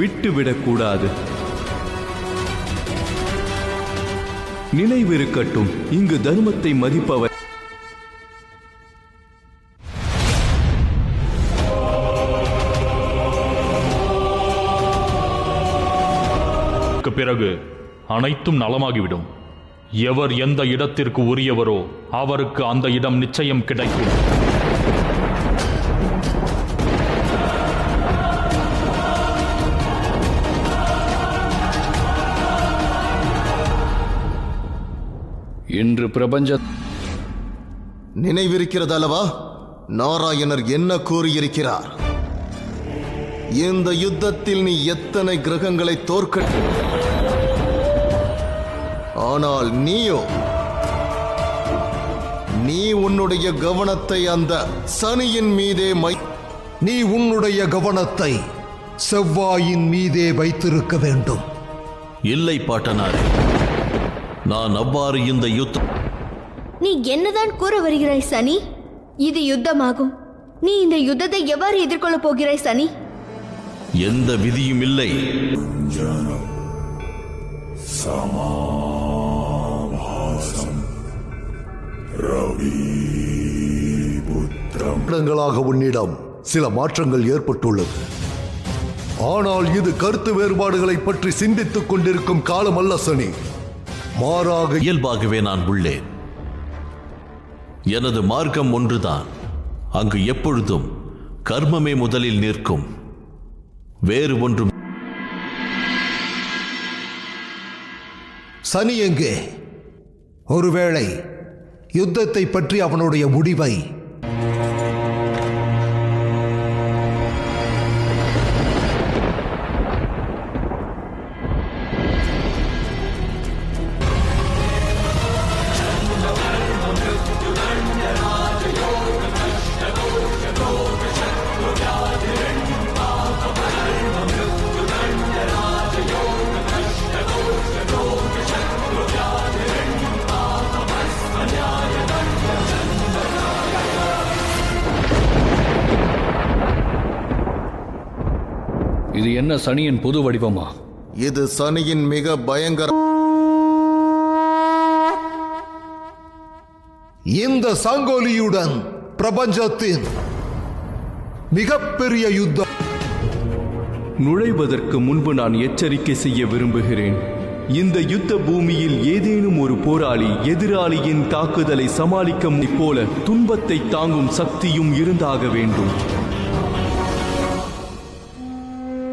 விட்டுவிடக்கூடாது. நினைவிருக்கட்டும், இங்கு தர்மத்தை மதிப்பவர் பிறகு அனைத்தும் நலமாகிவிடும். எவர் எந்த இடத்திற்கு உரியவரோ அவருக்கு அந்த இடம் நிச்சயம் கிடைக்கும். இன்று பிரபஞ்ச நினைவிருக்கிறதல்லவா நாராயணர் என்ன கூறியிருக்கிறார்? இந்த யுத்தத்தில் நீ எத்தனை கிரகங்களை தோற்கட்டு, ஆனால் நீ உன்னுடைய கவனத்தை அந்த சனியின் மீதே நீ உன்னுடைய கவனத்தை செவ்வாயின் மீதே வைத்திருக்க வேண்டும். இல்லை பாட்டனாரே, நான் அவ்வாறு இந்த யுத்தம். நீ என்னதான் கூற வருகிறாய் சனி? இது யுத்தமாகும். நீ இந்த யுத்தத்தை எவ்வாறு எதிர்கொள்ளப் போகிறாய் சனி? எந்த விதியும் இல்லை. இடங்களாக உன்னிடம் சில மாற்றங்கள் ஏற்பட்டுள்ளது. ஆனால் இது கருத்து வேறுபாடுகளை பற்றி சிந்தித்துக் கொண்டிருக்கும் காலம் அல்ல சனி. மாறாக இயல்பாகவே நான் உள்ளேன். எனது மார்க்கம் ஒன்றுதான். அங்கு எப்பொழுதும் கர்மமே முதலில் நிற்கும், வேறு ஒன்றும். சனி எங்கே? ஒருவேளை யுத்தத்தை பற்றி அவனுடைய முடிவை இது என்ன சனியின் பொது வடிவமா? இது சனியின் மிக பயங்கர. இந்த சங்கோலியுடன் பிரபஞ்சத்தின் மிகப்பெரிய யுத்தம். நுழைவதற்கு முன்பு நான் எச்சரிக்கை செய்ய விரும்புகிறேன். இந்த யுத்த பூமியில் ஏதேனும் ஒரு போராளி எதிராளியின் தாக்குதலை சமாளிக்கும் போல துன்பத்தை தாங்கும் சக்தியும் இருந்தாக வேண்டும்.